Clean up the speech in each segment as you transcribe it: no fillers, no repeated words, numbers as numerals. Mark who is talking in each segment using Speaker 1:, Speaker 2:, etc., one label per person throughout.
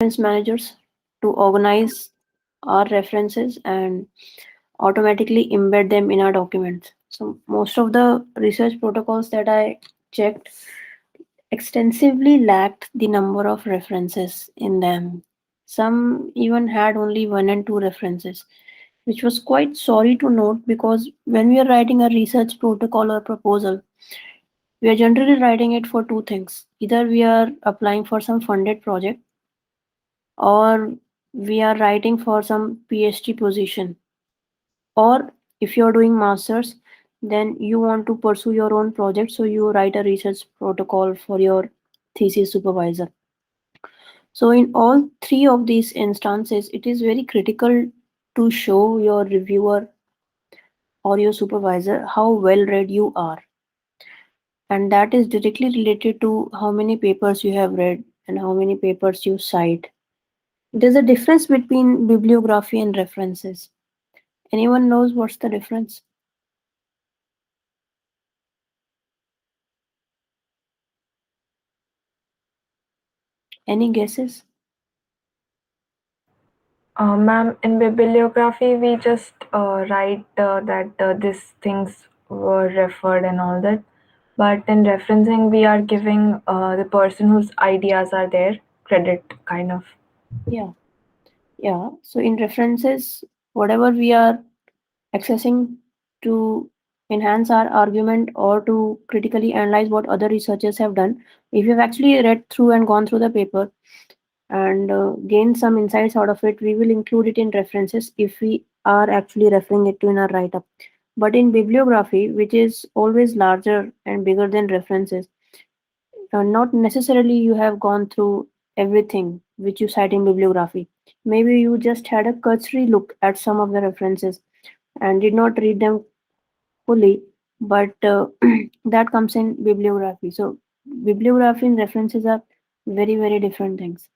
Speaker 1: managers to organize our references and automatically embed them in our documents. So most of the research protocols that I checked extensively lacked the number of references in them. Some even had only one and two references, which was quite sorry to note because when we are writing a research protocol or proposal, we are generally writing it for two things. Either we are applying for some funded project or we are writing for some PhD position. Or if you're doing masters, then you want to pursue your own project, so you write a research protocol for your thesis supervisor. So in all three of these instances, it is very critical to show your reviewer or your supervisor how well read you are. And that is directly related to how many papers you have read and how many papers you cite. There's a difference between bibliography and references. Anyone knows what's the difference? Any guesses?
Speaker 2: Ma'am, in bibliography, we just write that these things were referred and all that. But in referencing, we are giving the person whose ideas are there credit, kind of.
Speaker 1: Yeah, yeah. So in references, whatever we are accessing to enhance our argument or to critically analyze what other researchers have done, if you've actually read through and gone through the paper and gained some insights out of it, we will include it in references if we are actually referring it to in our write up. But in bibliography, which is always larger and bigger than references, not necessarily you have gone through everything which you cite in bibliography. Maybe you just had a cursory look at some of the references and did not read them fully, but that comes in bibliography. So, bibliography and references are very, very different things.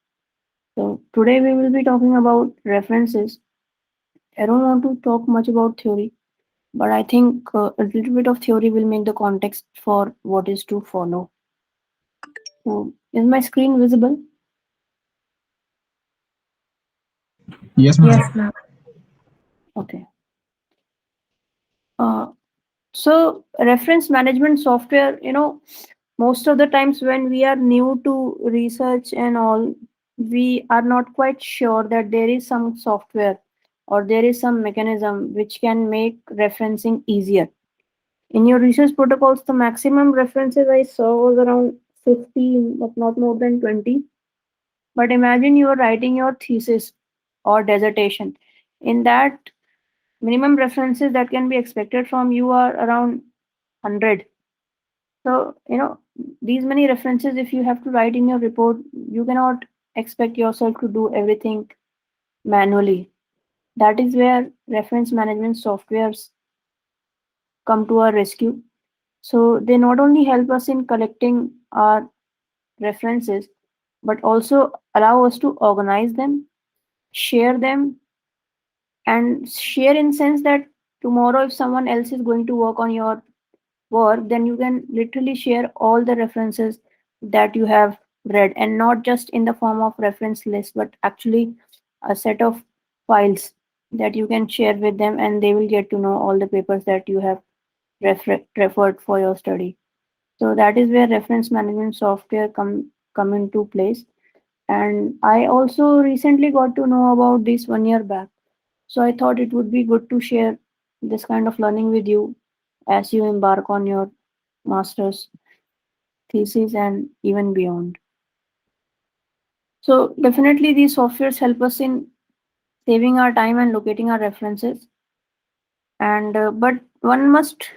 Speaker 1: So, today we will be talking about references. I don't want to talk much about theory, but I think a little bit of theory will make the context for what is to follow. So, is my screen visible?
Speaker 3: Yes, ma'am.
Speaker 2: Yes, ma'am.
Speaker 1: Okay. Uh, so, reference management software, most of the times when we are new to research and all, we are not quite sure that there is some software or there is some mechanism which can make referencing easier. In your research protocols, the maximum references I saw was around 50, but not more than 20. But imagine you are writing your thesis or dissertation. In that, minimum references that can be expected from you are around 100. So, these many references, if you have to write in your report, you cannot expect yourself to do everything manually. That is where reference management softwares come to our rescue. So, they not only help us in collecting our references, but also allow us to organize them, share them, and share in sense that tomorrow if someone else is going to work on your work, then you can literally share all the references that you have read, and not just in the form of reference list, but actually a set of files that you can share with them, and they will get to know all the papers that you have referred for your study. So that is where reference management software come into place. And I also recently got to know about this 1 year back. So I thought it would be good to share this kind of learning with you as you embark on your master's thesis and even beyond. So definitely these softwares help us in saving our time and locating our references. And but one must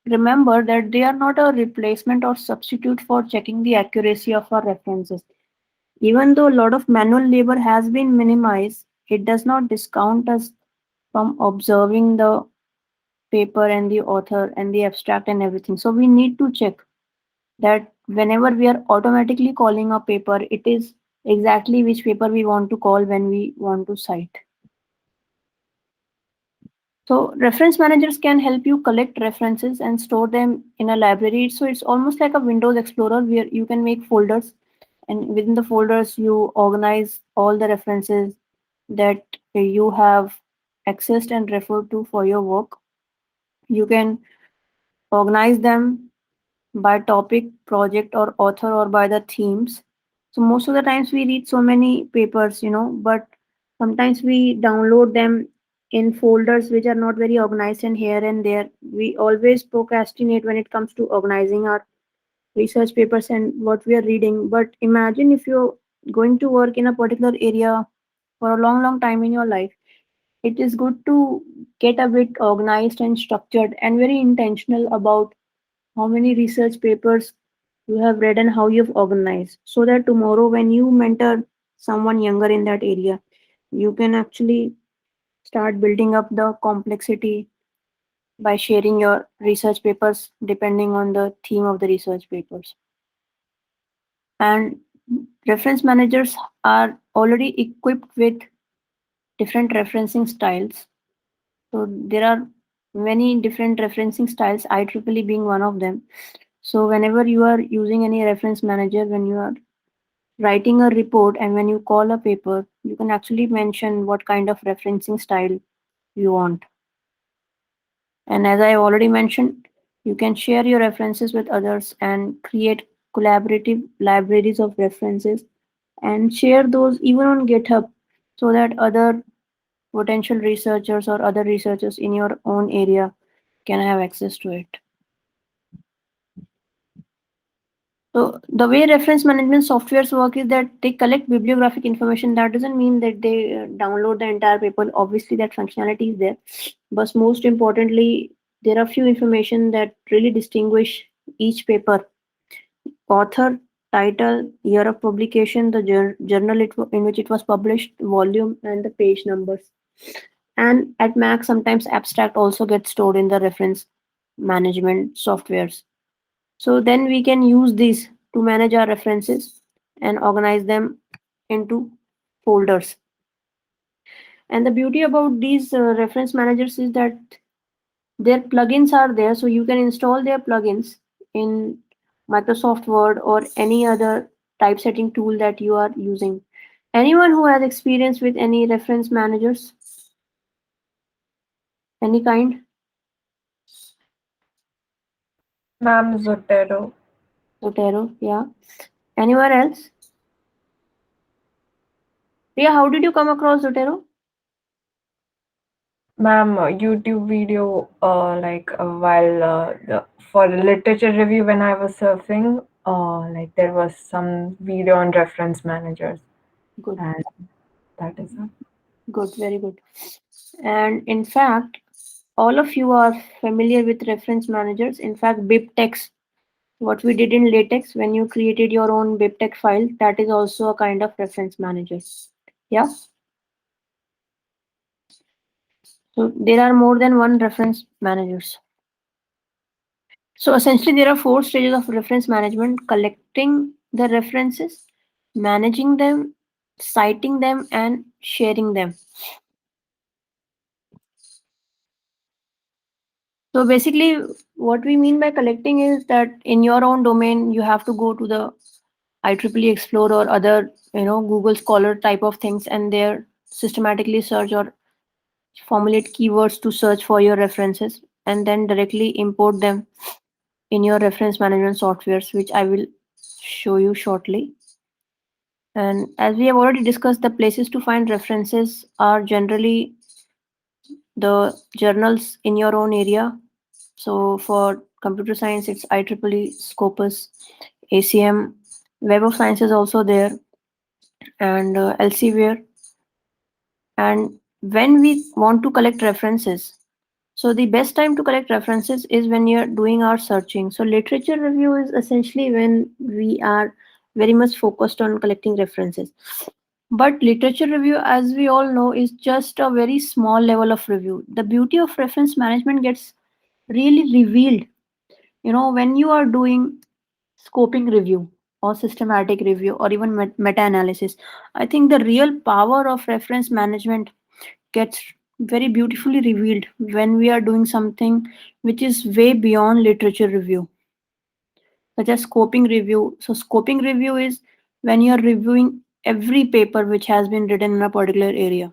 Speaker 1: remember that they are not a replacement or substitute for checking the accuracy of our references. Even though a lot of manual labor has been minimized, it does not discount us from observing the paper and the author and the abstract and everything. So we need to check that whenever we are automatically calling a paper, it is exactly which paper we want to call when we want to cite. So reference managers can help you collect references and store them in a library. So it's almost like a Windows Explorer where you can make folders And within the folders, you organize all the references that you have accessed and referred to for your work. You can organize them by topic, project, or author, or by the themes. So most of the times we read so many papers, but sometimes we download them in folders which are not very organized, and here and there. We always procrastinate when it comes to organizing our research papers and what we are reading. But imagine if you're going to work in a particular area for a long, long time in your life, it is good to get a bit organized and structured and very intentional about how many research papers you have read and how you've organized, so that tomorrow when you mentor someone younger in that area, you can actually start building up the complexity by sharing your research papers depending on the theme of the research papers. And reference managers are already equipped with different referencing styles. So there are many different referencing styles, IEEE being one of them. So whenever you are using any reference manager, when you are writing a report and when you call a paper, you can actually mention what kind of referencing style you want. And as I already mentioned, you can share your references with others and create collaborative libraries of references and share those even on GitHub, so that other potential researchers or other researchers in your own area can have access to it. So the way reference management softwares work is that they collect bibliographic information. That doesn't mean that they download the entire paper. Obviously, that functionality is there, but most importantly, there are few information that really distinguish each paper: author, title, year of publication, the journal in which it was published, volume, and the page numbers. And at max, sometimes abstract also gets stored in the reference management softwares. So then we can use these to manage our references and organize them into folders. And the beauty about these reference managers is that their plugins are there, so you can install their plugins in Microsoft Word or any other typesetting tool that you are using. Anyone who has experience with any reference managers, any kind?
Speaker 2: Ma'am, Zotero.
Speaker 1: Zotero, yeah. Anyone else? Priya, how did you come across Zotero?
Speaker 2: Ma'am, YouTube video, while for the literature review when I was surfing, there was some video on reference managers,
Speaker 1: Good,
Speaker 2: and that is it.
Speaker 1: good, very good. And in fact, all of you are familiar with reference managers. In fact, BibTeX, what we did in LaTeX when you created your own BibTeX file, that is also a kind of reference manager. Yeah. So there are more than one reference managers. So essentially, there are four stages of reference management: collecting the references, managing them, citing them, and sharing them. So basically, what we mean by collecting is that in your own domain, you have to go to the IEEE Explore or other, Google Scholar type of things, and there systematically search or formulate keywords to search for your references, and then directly import them in your reference management softwares, which I will show you shortly. And as we have already discussed, the places to find references are generally the journals in your own area. So for computer science, it's IEEE, Scopus, ACM, Web of Science is also there, and Elsevier. And when we want to collect references, so the best time to collect references is when you're doing our searching. So literature review is essentially when we are very much focused on collecting references. But literature review, as we all know, is just a very small level of review. The beauty of reference management gets really revealed, when you are doing scoping review or systematic review or even meta-analysis. I think the real power of reference management gets very beautifully revealed when we are doing something which is way beyond literature review, such as scoping review. So scoping review is when you're reviewing every paper which has been written in a particular area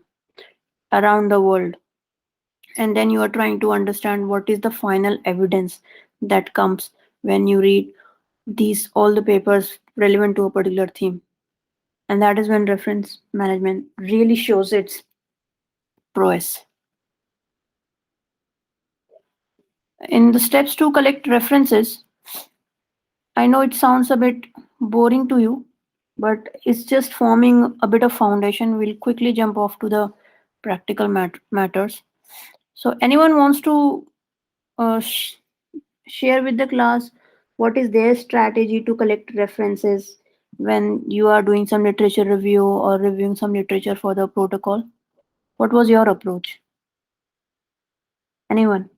Speaker 1: around the world, and then you are trying to understand what is the final evidence that comes when you read these all the papers relevant to a particular theme. And that is when reference management really shows its prowess. In the steps to collect references, I know it sounds a bit boring to you, but it's just forming a bit of foundation. We'll quickly jump off to the practical matters. So, anyone wants to share with the class what is their strategy to collect references when you are doing some literature review or reviewing some literature for the protocol? What was your approach? Anyone?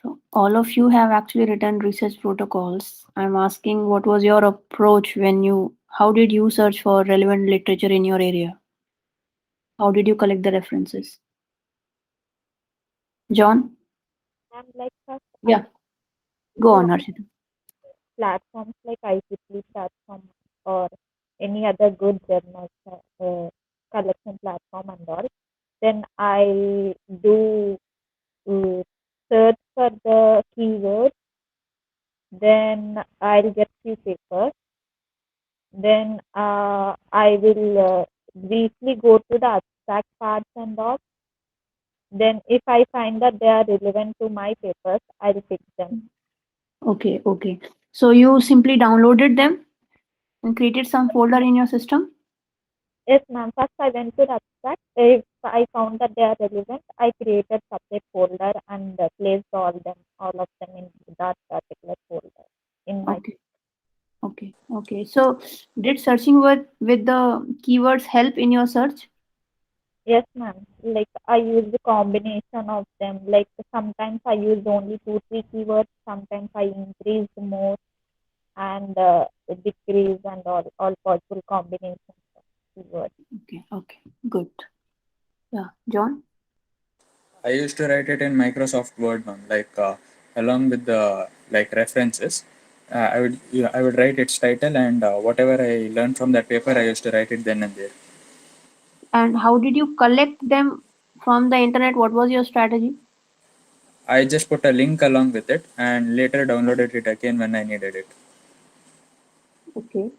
Speaker 1: So all of you have actually written research protocols. I'm asking what was your approach when how did you search for relevant literature in your area? How did you collect the references? John?
Speaker 4: And like first, I
Speaker 1: Yeah, go on, Harshita.
Speaker 4: platforms like ICT platform or any other good journals collection platform and all. Then I do uh, search for the keywords. Then I'll get few papers. Then I will briefly go to the abstract parts and all. Then if I find that they are relevant to my papers, I'll pick them.
Speaker 1: Okay, okay. So you simply downloaded them and created some folder in your system?
Speaker 4: Yes, ma'am. First, I went to the abstract. If I found that they are relevant, I created separate folder and placed all of them in that particular folder in my.
Speaker 1: Okay, okay, okay. So did searching with the keywords help in your search?
Speaker 4: Yes, ma'am. Like I use the combination of them. Like sometimes I use only two, three keywords. Sometimes I increase more and decrease and all possible combinations of keywords.
Speaker 1: Okay, okay, good. Yeah, John?
Speaker 5: I used to write it in Microsoft Word, ma'am, like along with the like references. I would write its title and whatever I learned from that paper, I used to write it then and there.
Speaker 1: And how did you collect them from the internet? What was your strategy?
Speaker 5: I just put a link along with it and later downloaded it again when I needed it.
Speaker 1: Okay.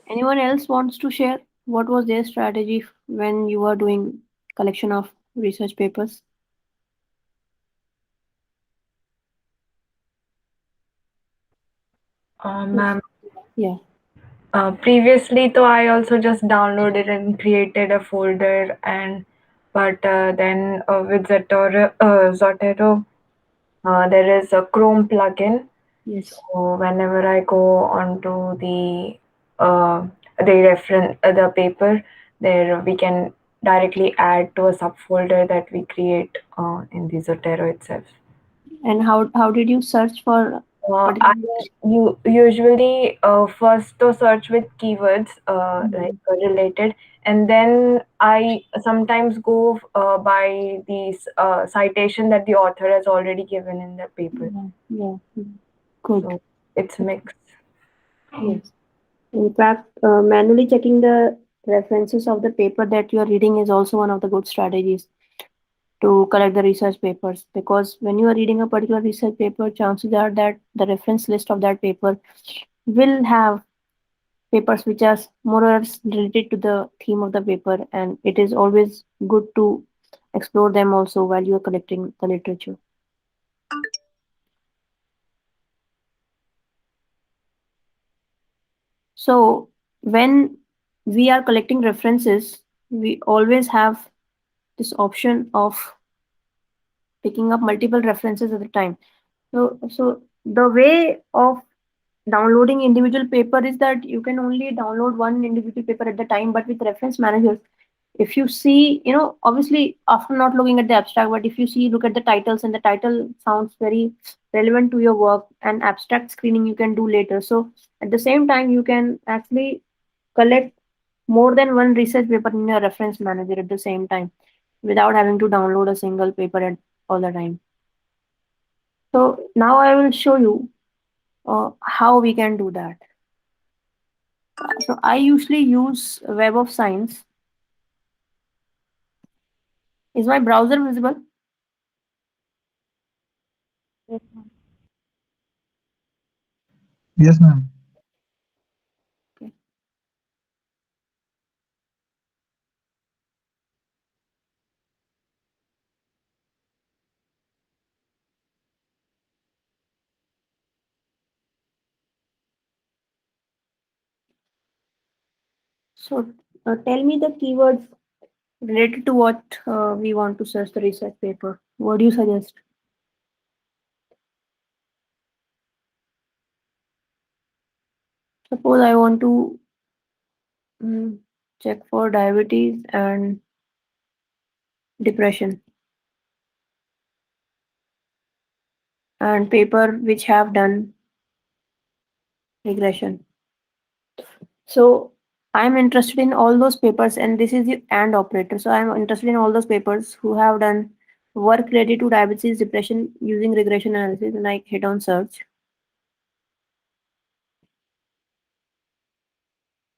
Speaker 1: Anyone else wants to share what was their strategy when you were doing collection of research papers?
Speaker 2: Ma'am,
Speaker 1: Yeah.
Speaker 2: previously, though, I also just downloaded and created a folder, and but then with Zotero, there is a Chrome plugin.
Speaker 1: Yes.
Speaker 2: So whenever I go onto uh, the reference the paper, there we can directly add to a subfolder that we create in the Zotero itself.
Speaker 1: And how did you search for
Speaker 2: I
Speaker 1: particular?
Speaker 2: usually first to search with keywords like
Speaker 1: Mhm.
Speaker 2: related, and then I sometimes go by the citation that the author has already given in the paper.
Speaker 1: Yeah. Yeah. Good.
Speaker 2: So it's mixed.
Speaker 1: Yes. In fact, manually checking the references of the paper that you are reading is also one of the good strategies to collect the research papers, because when you are reading a particular research paper, chances are that the reference list of that paper will have papers which are more or less related to the theme of the paper, and it is always good to explore them also while you are collecting the literature. So when we are collecting references, we always have this option of picking up multiple references at a time. So the way of downloading individual paper is that you can only download one individual paper at the time, but with reference managers, if you see, obviously after not looking at the abstract, but if you see, look at the titles and the title sounds very relevant to your work, and abstract screening you can do later. So at the same time, you can actually collect more than one research paper in your reference manager at the same time without having to download a single paper at all the time. So now I will show you how we can do that. So I usually use Web of Science. Is my browser visible?
Speaker 4: Yes, ma'am.
Speaker 3: Yes, ma'am.
Speaker 1: Okay. So tell me the keywords related to what we want to search the research paper. What do you suggest? Suppose I want to mm, check for diabetes and depression and paper which have done regression. So I'm interested in all those papers, and this is the and operator. So I'm interested in all those papers who have done work related to diabetes, depression using regression analysis, and I hit on search.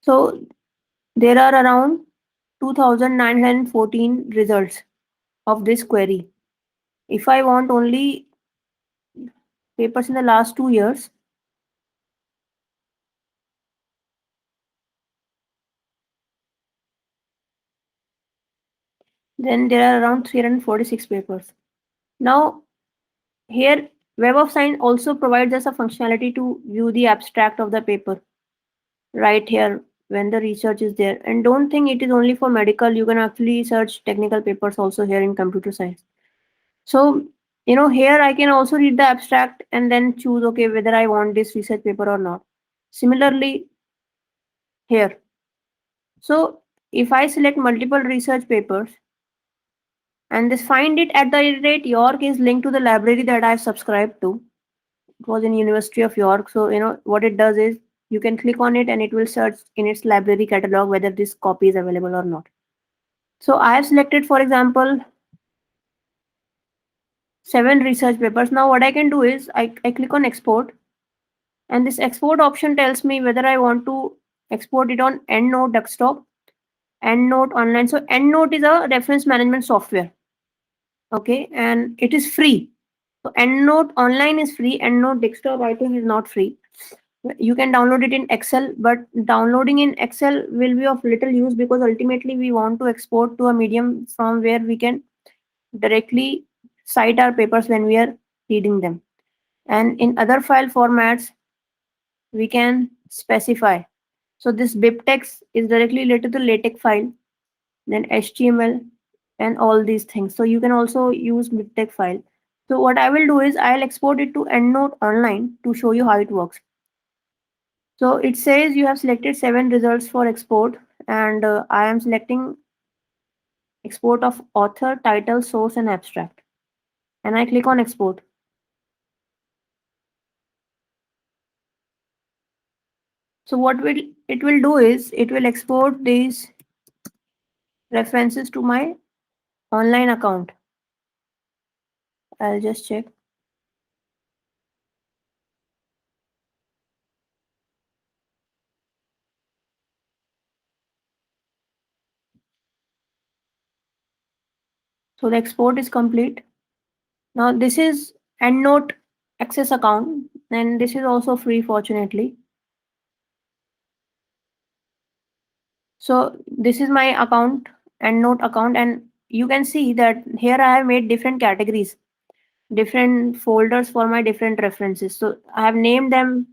Speaker 1: So there are around 2,914 results of this query. If I want only papers in the last 2 years, then there are around 346 papers. Now, here, Web of Science also provides us a functionality to view the abstract of the paper right here when the research is there. And don't think it is only for medical, you can actually search technical papers also here in computer science. So, here I can also read the abstract and then choose, okay, whether I want this research paper or not. Similarly, here. So, if I select multiple research papers, and this find it at the rate York is linked to the library that I've subscribed to. It was in University of York. So what it does is you can click on it and it will search in its library catalog whether this copy is available or not. So I have selected, for example, 7 research papers. Now what I can do is I click on export, and this export option tells me whether I want to export it on EndNote desktop, EndNote online. So EndNote is a reference management software. Okay, and it is free. So EndNote online is free. EndNote desktop I think is not free. You can download it in Excel, but downloading in Excel will be of little use because ultimately we want to export to a medium from where we can directly cite our papers when we are reading them. And in other file formats, we can specify. So this BibTeX is directly related to LaTeX file, then HTML and all these things. So you can also use BibTeX file. So what I will do is I'll export it to EndNote online to show you how it works. So it says you have selected 7 results for export, and I am selecting export of author, title, source, and abstract. And I click on export. So what it will do is it will export these references to my online account. I'll just check. So the export is complete. Now this is EndNote Access account, and this is also free, fortunately. So this is my account, EndNote account, and you can see that here I have made different categories, different folders for my different references. So I have named them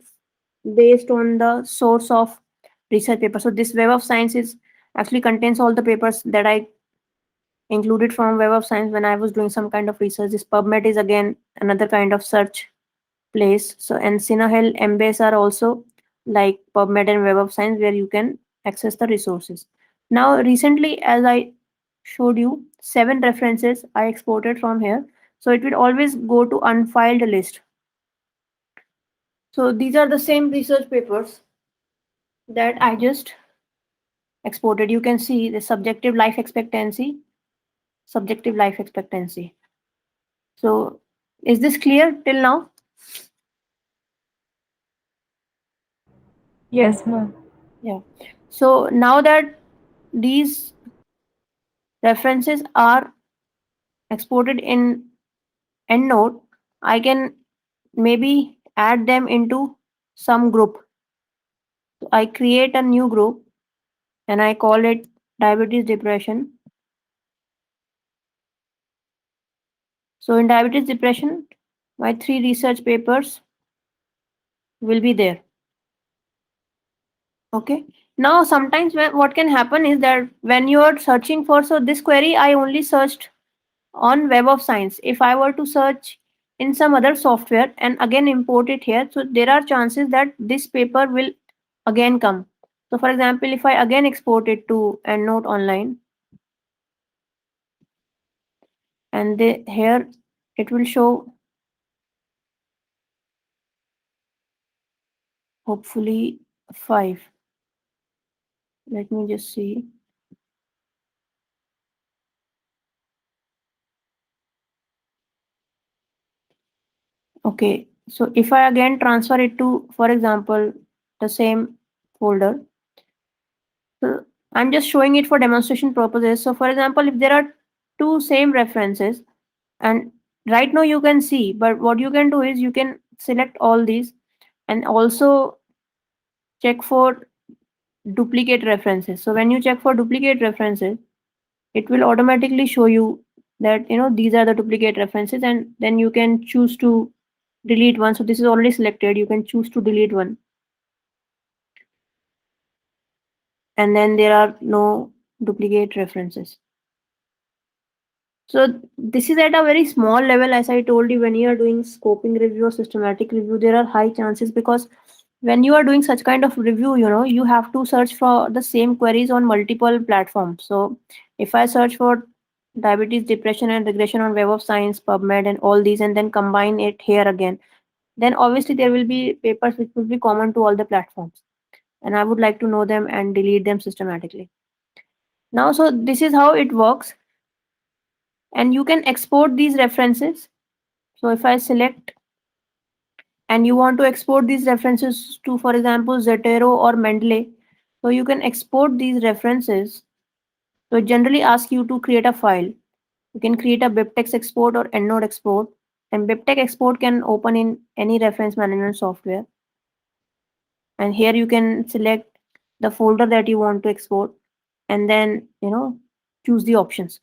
Speaker 1: based on the source of research paper. So this Web of Science is actually contains all the papers that I included from Web of Science when I was doing some kind of research. This PubMed is again another kind of search place. So and Sinahel, Embase are also like PubMed and Web of Science where you can access the resources. Now recently, as I showed you, 7 references I exported from here. So it will always go to unfiled list. So these are the same research papers that I just exported, you can see the subjective life expectancy, subjective life expectancy. So is this clear till now?
Speaker 2: Yes, ma'am.
Speaker 1: Yeah. So now that these references are exported in EndNote, I can maybe add them into some group. So I create a new group and I call it diabetes depression. So in diabetes depression, my 3 research papers will be there. Okay. Now sometimes what can happen is that when you are searching for, so this query I only searched on Web of Science. If I were to search in some other software and again import it here, so there are chances that this paper will again come. So for example, if I again export it to EndNote Online, and here it will show hopefully 5. Let me just see. Okay, so if I again transfer it to, for example, the same folder, so I'm just showing it for demonstration purposes. So for example, if there are two same references, and right now you can see, but what you can do is you can select all these and also check for duplicate references. So when you check for duplicate references, it will automatically show you that these are the duplicate references, and then you can choose to delete one. So this is already selected, you can choose to delete one, and then there are no duplicate references. So this is at a very small level. As I told you, when you are doing scoping review or systematic review, there are high chances, because when you are doing such kind of review, you have to search for the same queries on multiple platforms. So if I search for diabetes, depression and regression on Web of Science, PubMed and all these, and then combine it here again, then obviously there will be papers which will be common to all the platforms. And I would like to know them and delete them systematically. Now, so this is how it works. And you can export these references. So if I select and you want to export these references to, for example, Zotero or Mendeley, so you can export these references. So it generally asks you to create a file. You can create a BibTeX export or EndNote export. And BibTeX export can open in any reference management software. And here you can select the folder that you want to export, and then choose the options.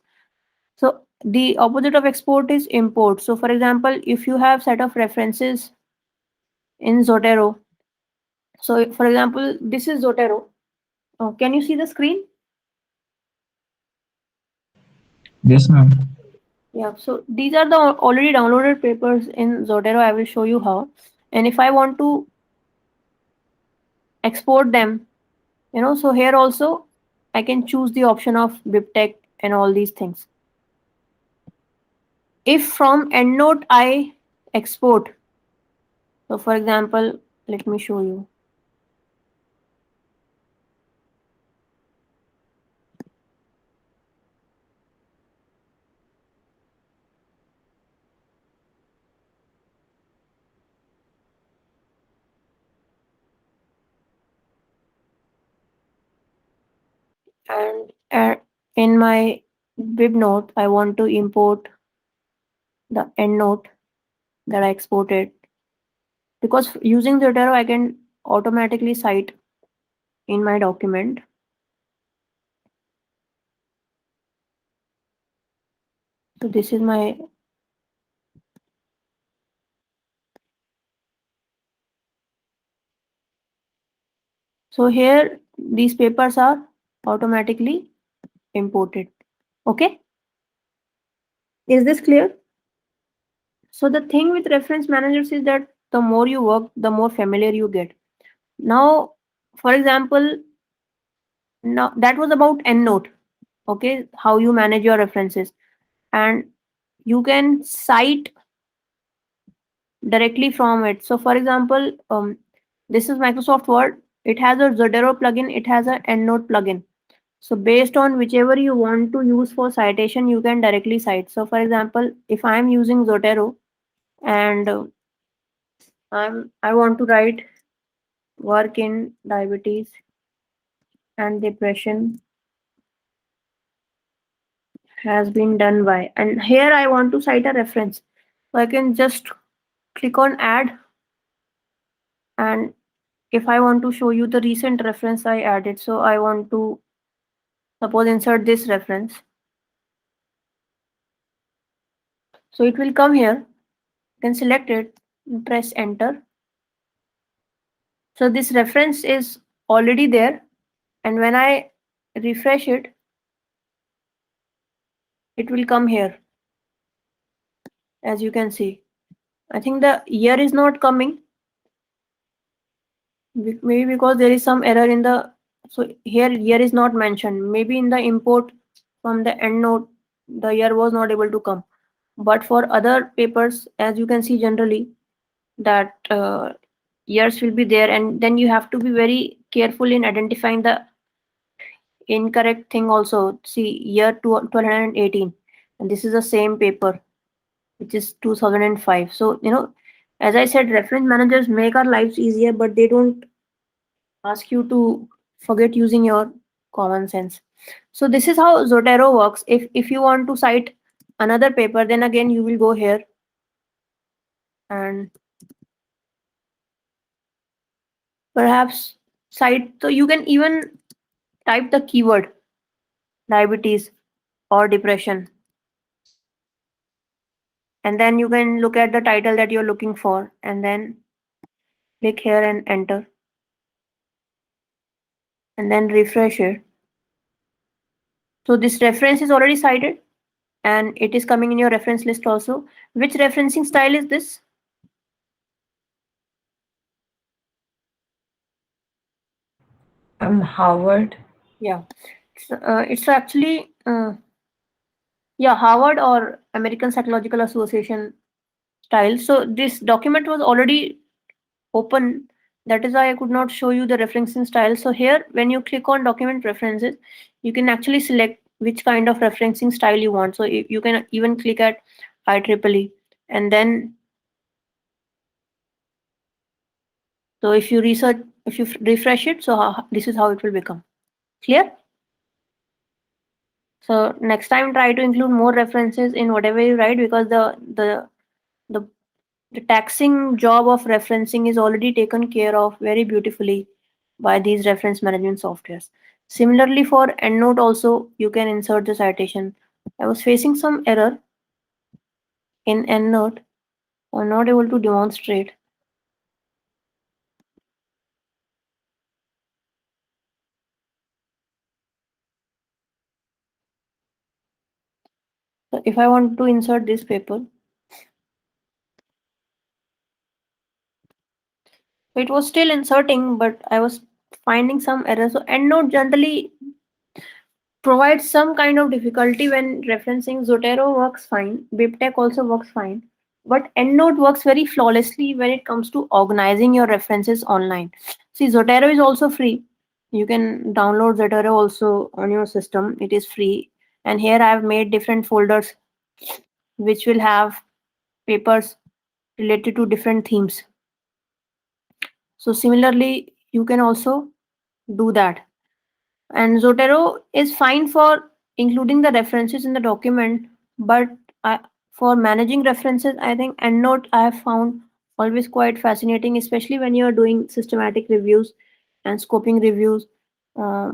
Speaker 1: So the opposite of export is import. So for example, if you have set of references in Zotero, so for example, this is Zotero. Can you see the screen?
Speaker 3: Yes, ma'am.
Speaker 1: Yeah, so these are the already downloaded papers in Zotero. I will show you how. And if I want to export them, so here also I can choose the option of BibTeX and all these things. If from EndNote I export, so for example, let me show you. And in my BibNote, I want to import the EndNote that I exported, because using Zotero, I can automatically cite in my document. So this is my so here these papers are automatically imported. Okay, is this clear? So the thing with reference managers is that the more you work, the more familiar you get. Now, for example, now that was about EndNote. Okay, how you manage your references, and you can cite directly from it. So for example, this is Microsoft Word. It has a Zotero plugin. It has a EndNote plugin. So based on whichever you want to use for citation, you can directly cite. So for example, if I'm using Zotero and I want to write work in diabetes and depression has been done by, and here I want to cite a reference. So I can just click on add, and if I want to show you the recent reference I added, so I want to suppose insert this reference. So it will come here. You can select it, press enter. So this reference is already there, and when I refresh it, it will come here, as you can see. I think the year is not coming, maybe because there is some error in the, so here year is not mentioned. Maybe in the import from the EndNote, the year was not able to come. But for other papers, as you can see generally, that years will be there, and then you have to be very careful in identifying the incorrect thing also. See, year 1218, and this is the same paper, which is 2005. So, as I said, reference managers make our lives easier, but they don't ask you to forget using your common sense. So this is how Zotero works. If you want to cite another paper, then again you will go here and perhaps cite. So you can even type the keyword diabetes or depression, and then you can look at the title that you're looking for, and then click here and enter, and then refresh it. So this reference is already cited, and it is coming in your reference list also. Which referencing style is this?
Speaker 2: Harvard.
Speaker 1: Yeah, it's actually yeah, Harvard or American Psychological Association style. So this document was already open. That is why I could not show you the referencing style. So here, when you click on document preferences, you can actually select which kind of referencing style you want. So you can even click at IEEE, and then so if you research, if you refresh it, so this is how it will become clear. So next time, try to include more references in whatever you write, because the the taxing job of referencing is already taken care of very beautifully by these reference management softwares. Similarly, for EndNote also, you can insert the citation. I was facing some error in EndNote. I'm not able to demonstrate. So if I want to insert this paper, it was still inserting, but I was finding some error. So EndNote generally provides some kind of difficulty when referencing. Zotero works fine, BibTeX also works fine, but EndNote works very flawlessly when it comes to organizing your references online. See, Zotero is also free. You can download Zotero also on your system. It is free. And here I have made different folders which will have papers related to different themes. So similarly, you can also do that. And Zotero is fine for including the references in the document, but for managing references, I think EndNote I have found always quite fascinating, especially when you are doing systematic reviews and scoping reviews. Uh,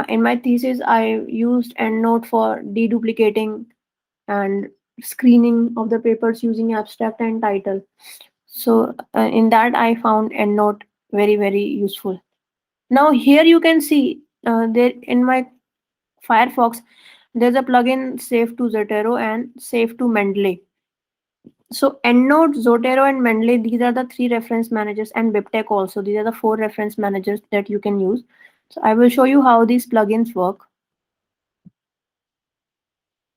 Speaker 1: in my thesis, I used EndNote for deduplicating and screening of the papers using abstract and title. So in that, I found EndNote very, very useful. Now here you can see there in my Firefox, there's a plugin Save to Zotero and Save to Mendeley. So EndNote, Zotero, and Mendeley, these are the three reference managers, and BibTeX also. These are the four reference managers that you can use. So I will show you how these plugins work.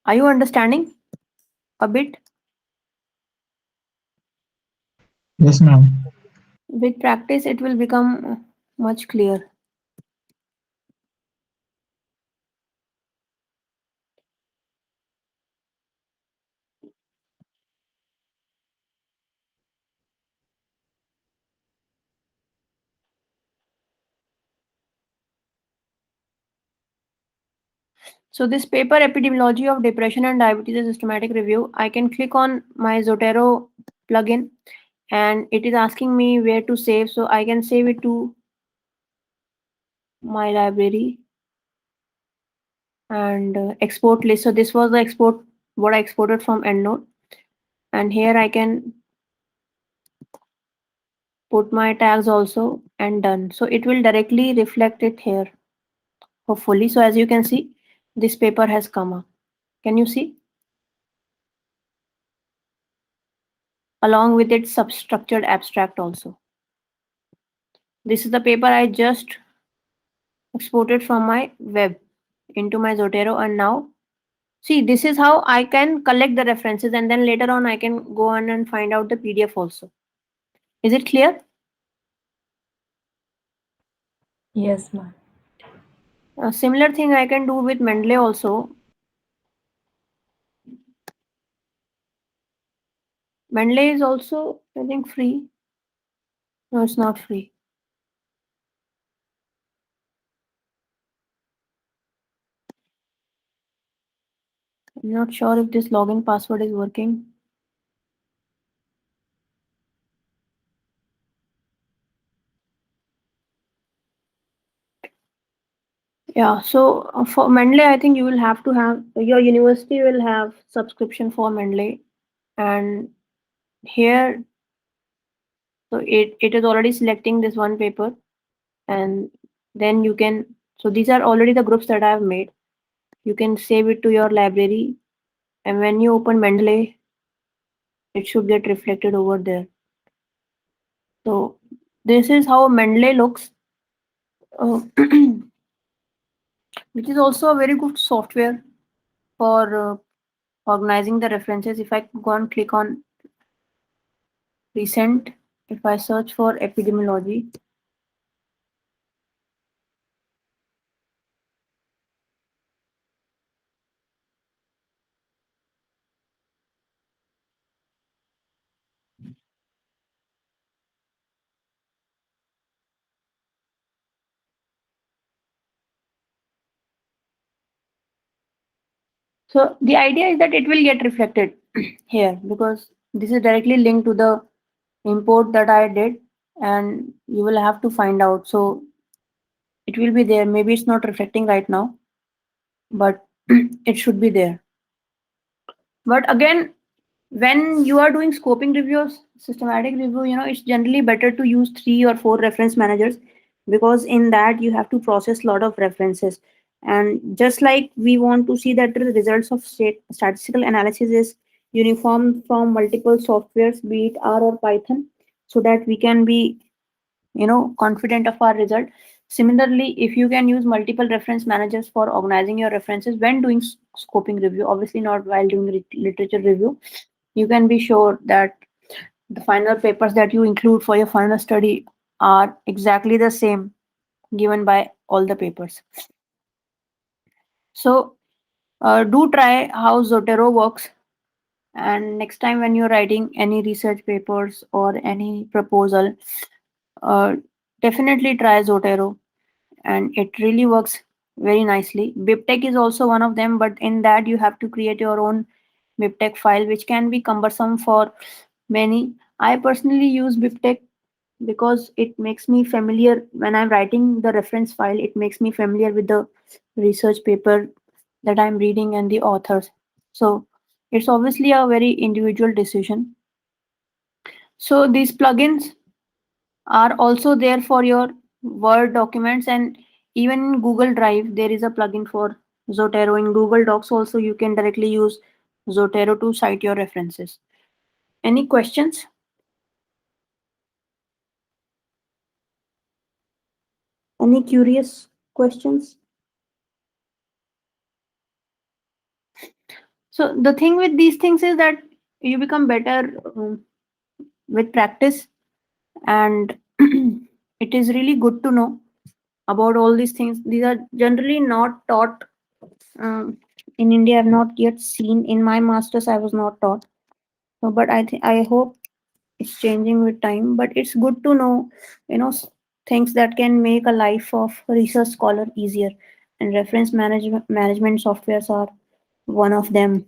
Speaker 1: Are you understanding a bit?
Speaker 3: Yes, ma'am.
Speaker 1: With practice, it will become much clearer. So this paper, Epidemiology of Depression and Diabetes, a systematic review, I can click on my Zotero plugin and it is asking me where to save. So I can save it to my library and export list. So this was the export, what I exported from EndNote. And here I can put my tags also and done. So it will directly reflect it here, hopefully. So as you can see, this paper has come up. Can you see? Along with its substructured abstract also. This is the paper I just exported from my web into my Zotero, and now see, this is how I can collect the references, and then later on I can go on and find out the PDF also. Is it clear?
Speaker 2: Yes, ma'am.
Speaker 1: A similar thing I can do with Mendeley also. Mendeley is also, I think, free. No, it's not free. I'm not sure if this login password is working. Yeah, so for Mendeley, I think you will have to have, your university will have subscription for Mendeley. And here, so it is already selecting this one paper. And then you can, so these are already the groups that I have made. You can save it to your library. And when you open Mendeley, it should get reflected over there. So this is how Mendeley looks, which is also a very good software for organizing the references. If I go and click on recent, if I search for epidemiology, so the idea is that it will get reflected here because this is directly linked to the import that I did, and you will have to find out. So it will be there. Maybe it's not reflecting right now, but it should be there. But again, when you are doing scoping reviews, systematic review, it's generally better to use 3 or 4 reference managers because in that you have to process a lot of references. And just like we want to see that the results of statistical analysis is uniform from multiple softwares, be it R or Python, so that we can be confident of our result. Similarly, if you can use multiple reference managers for organizing your references when doing scoping review, obviously not while doing literature review, you can be sure that the final papers that you include for your final study are exactly the same given by all the papers. So do try how Zotero works, and next time when you're writing any research papers or any proposal, uh, definitely try Zotero, and it really works very nicely. BibTeX is also one of them, but in that you have to create your own BibTeX file, which can be cumbersome for many. I personally use BibTeX because it makes me familiar when I'm writing the reference file. It makes me familiar with the research paper that I'm reading and the authors. So it's obviously a very individual decision. So these plugins are also there for your Word documents, and even in Google Drive, there is a plugin for Zotero. In Google Docs also, you can directly use Zotero to cite your references. Any questions? Any curious questions? So the thing with these things is that you become better with practice, and it is really good to know about all these things. These are generally not taught in India. I've not yet seen in my masters. I was not taught. So, but I hope it's changing with time. But it's good to know, things that can make a life of a research scholar easier. and reference management softwares are one of them,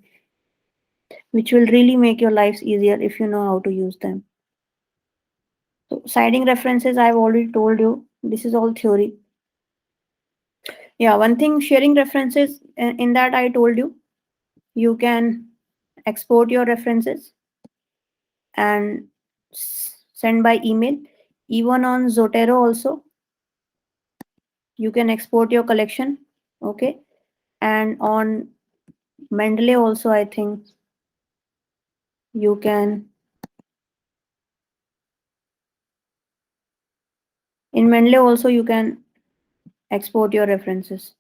Speaker 1: which will really make your lives easier if you know how to use them. So citing references, I've already told you, this is all theory. Yeah, one thing, sharing references, in that I told you, you can export your references and send by email. Even on Zotero also, you can export your collection. Okay. And on Mendeley also, I think you can. In Mendeley also, you can export your references.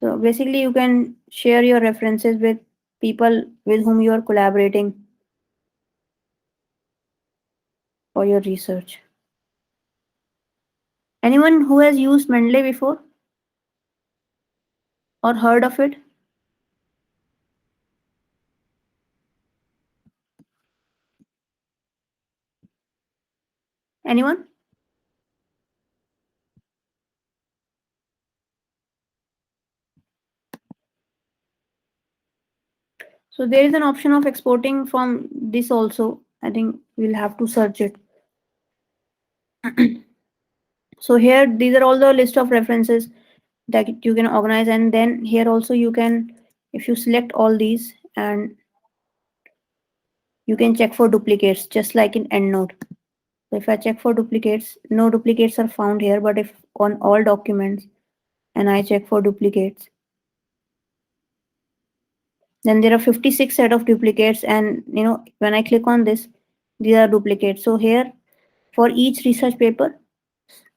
Speaker 1: So basically, you can share your references with people with whom you are collaborating for your research. Anyone who has used Mendeley before or heard of it? Anyone? So there is an option of exporting from this also. I think we'll have to search it. So here, these are all the list of references that you can organize, and then here also you can, if you select all these, and you can check for duplicates, just like in EndNote. So if I check for duplicates, no duplicates are found here, but if on all documents and I check for duplicates, then there are 56 set of duplicates, and when I click on this, these are duplicates. So here, for each research paper,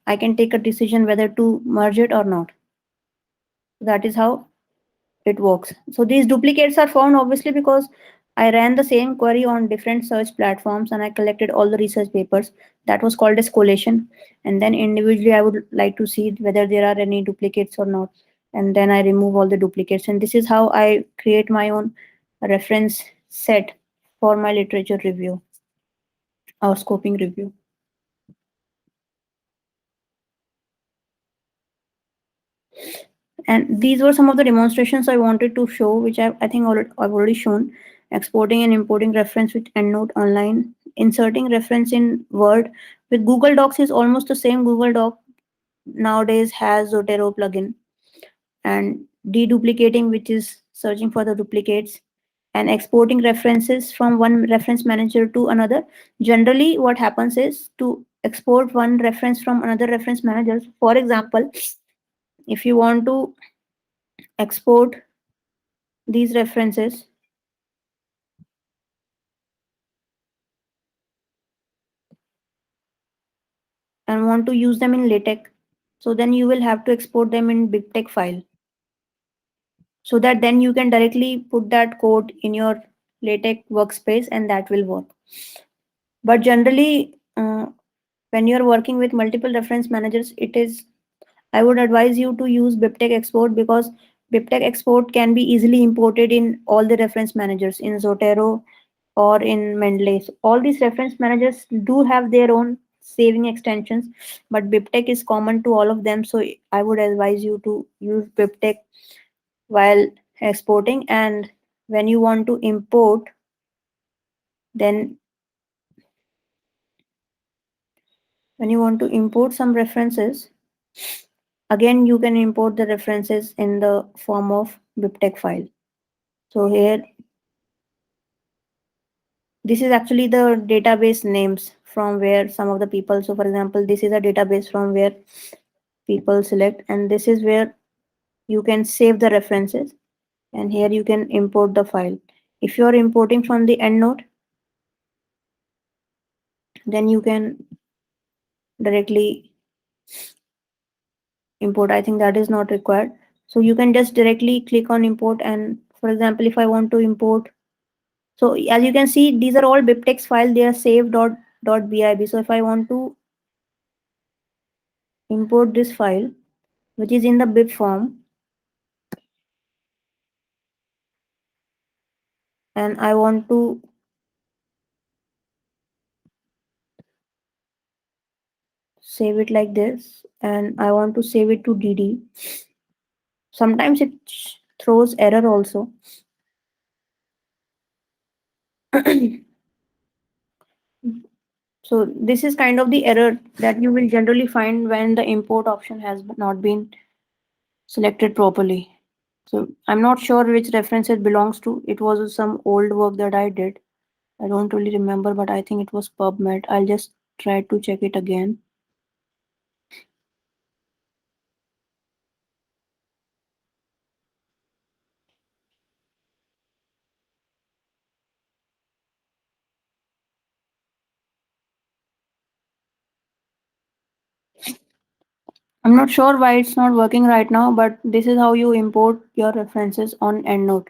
Speaker 1: I can take a decision whether to merge it or not. That is how it works. So these duplicates are found obviously because I ran the same query on different search platforms and I collected all the research papers. That was called as collation. And then individually, I would like to see whether there are any duplicates or not. And then I remove all the duplicates. And this is how I create my own reference set for my literature review or scoping review. And these were some of the demonstrations I wanted to show, which I think I've already shown. Exporting and importing reference with EndNote Online, inserting reference in Word. With Google Docs is almost the same. Google Doc nowadays has Zotero plugin. And deduplicating, which is searching for the duplicates, and exporting references from one reference manager to another. Generally, what happens is to export one reference from another reference manager. For example, if you want to export these references and want to use them in LaTeX, so then you will have to export them in BibTeX file, so that then you can directly put that code in your LaTeX workspace and that will work. But generally, when you're working with multiple reference managers, I would advise you to use BibTeX export, because BibTeX export can be easily imported in all the reference managers in Zotero or in Mendeley. So all these reference managers do have their own saving extensions, but BibTeX is common to all of them. So I would advise you to use BibTeX while exporting. And when you want to import, then when you want to import some references, again, you can import the references in the form of BibTeX file. So here, this is actually the database names from where some of the people, so for example, this is a database from where people select, and this is where you can save the references, and here you can import the file. If you are importing from the EndNote, then you can directly import. I think that is not required. So you can just directly click on import, and for example, if I want to import, so as you can see, these are all BibTeX files. They are save.bib. So if I want to import this file, which is in the bib form, and I want to save it like this, and I want to save it to DD. Sometimes it throws error also. So this is kind of the error that you will generally find when the import option has not been selected properly. So I'm not sure which reference it belongs to. It was some old work that I did. I don't really remember, but I think it was PubMed. I'll just try to check it again. I'm not sure why it's not working right now, but this is how you import your references on EndNote.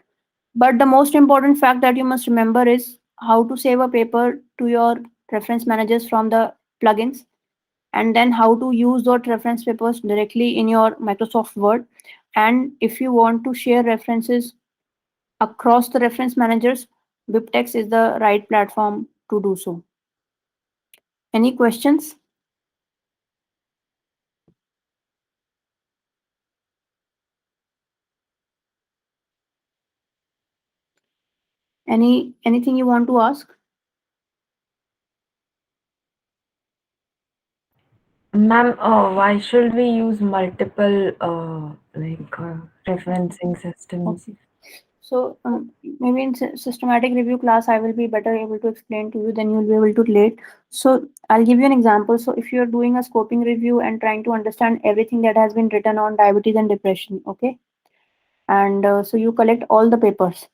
Speaker 1: But the most important fact that you must remember is how to save a paper to your reference managers from the plugins, and then how to use those reference papers directly in your Microsoft Word. And if you want to share references across the reference managers, BibTeX is the right platform to do so. Any questions? Anything you want to ask?
Speaker 2: Ma'am, why should we use multiple referencing systems?
Speaker 1: Okay. So maybe in systematic review class, I will be better able to explain to you, then you'll be able to relate. So I'll give you an example. So if you're doing a scoping review and trying to understand everything that has been written on diabetes and depression, okay? And so you collect all the papers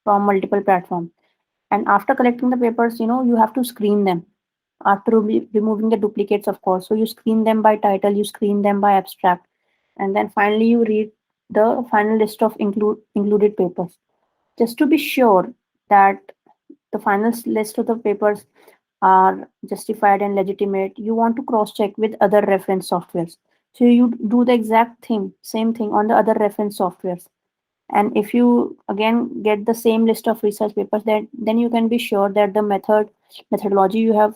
Speaker 1: from multiple platforms. And after collecting the papers, you have to screen them after removing the duplicates, of course. So you screen them by title, you screen them by abstract, and then finally you read the final list of included papers. Just to be sure that the final list of the papers are justified and legitimate, you want to cross check with other reference softwares. So you do the exact thing, same thing on the other reference softwares. And if you again get the same list of research papers, then you can be sure that the methodology you have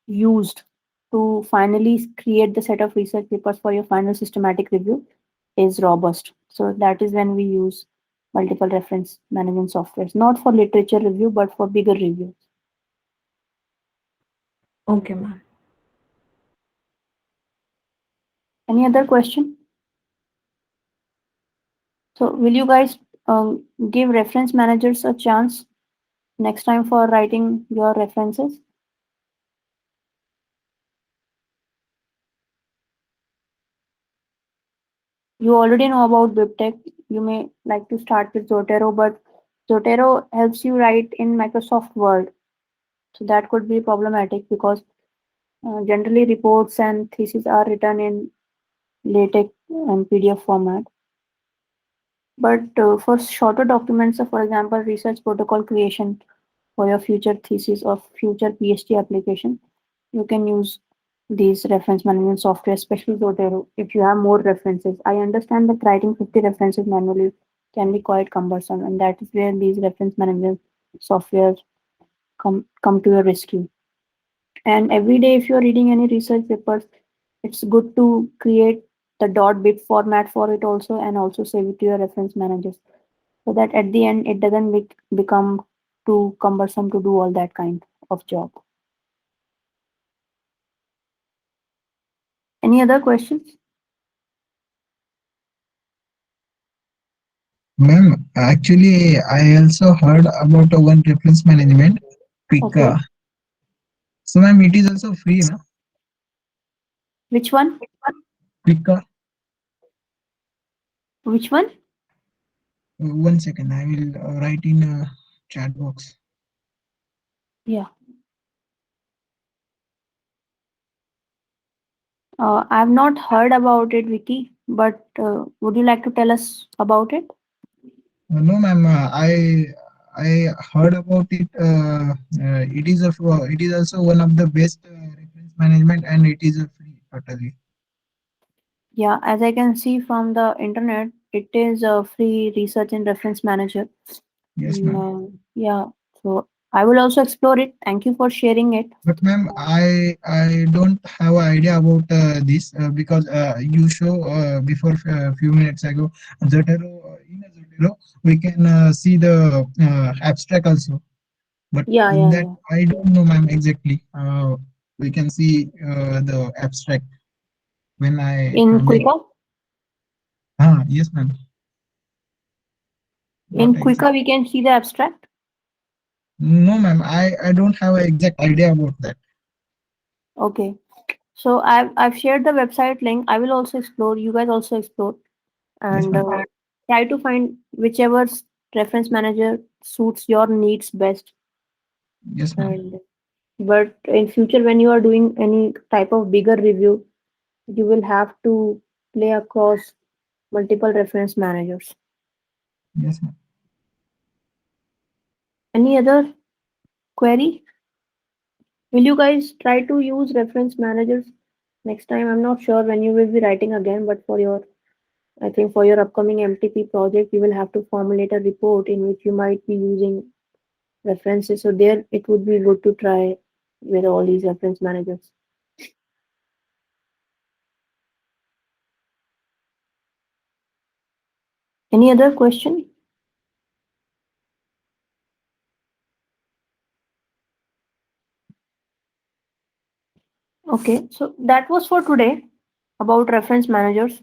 Speaker 1: used to finally create the set of research papers for your final systematic review is robust. So that is when we use multiple reference management softwares, not for literature review, but for bigger reviews.
Speaker 2: Okay, ma'am.
Speaker 1: Any other question? So will you guys give reference managers a chance next time for writing your references? You already know about BibTeX. You may like to start with Zotero, but Zotero helps you write in Microsoft Word. So that could be problematic because generally reports and theses are written in LaTeX and PDF format. But for shorter documents, so for example, research protocol creation for your future thesis or future PhD application, you can use these reference management software, especially Zotero, if you have more references. I understand that writing 50 references manually can be quite cumbersome, and that is where these reference management software come to your rescue. And every day, if you're reading any research papers, it's good to create the .bib format for it also, and also save it to your reference managers, so that at the end it doesn't become too cumbersome to do all that kind of job. Any other questions?
Speaker 3: Ma'am, actually, I also heard about one reference management,
Speaker 1: Okay.
Speaker 3: Pika. So, ma'am, it is also free, na?
Speaker 1: Which one?
Speaker 3: Pika.
Speaker 1: Which one?
Speaker 3: 1 second, I will write in chat box.
Speaker 1: Yeah. I've not heard about it, Vicky, but would you like to tell us about it?
Speaker 3: No, ma'am, I heard about it. It is also one of the best reference management, and it is free totally.
Speaker 1: Yeah, as I can see from the internet, it is a free research and reference manager.
Speaker 3: Yes, ma'am.
Speaker 1: Yeah, so I will also explore it. Thank you for sharing it.
Speaker 3: But ma'am, I don't have an idea about this because you show before a few minutes ago Zotero. In a Zotero, we can see the abstract also. But
Speaker 1: Yeah,
Speaker 3: in
Speaker 1: yeah,
Speaker 3: that,
Speaker 1: yeah.
Speaker 3: I don't know, ma'am, exactly. We can see the abstract when I
Speaker 1: In
Speaker 3: make.
Speaker 1: Quicker,
Speaker 3: Yes, ma'am. Not
Speaker 1: in
Speaker 3: exact.
Speaker 1: Quicker, we can see the abstract.
Speaker 3: No, ma'am. I don't have an exact idea about that.
Speaker 1: Okay. So I've shared the website link. I will also explore. You guys also explore
Speaker 3: Yes,
Speaker 1: and
Speaker 3: ma'am.
Speaker 1: try to find whichever reference manager suits your needs best.
Speaker 3: Yes, ma'am.
Speaker 1: And but in future, when you are doing any type of bigger review, you will have to play across multiple reference managers.
Speaker 3: Yes, ma'am.
Speaker 1: Any other query? Will you guys try to use reference managers next time? I'm not sure when you will be writing again, but for your, I think for your upcoming MTP project, you will have to formulate a report in which you might be using references. So there, it would be good to try with all these reference managers. Any other question? Okay, so that was for today about reference managers.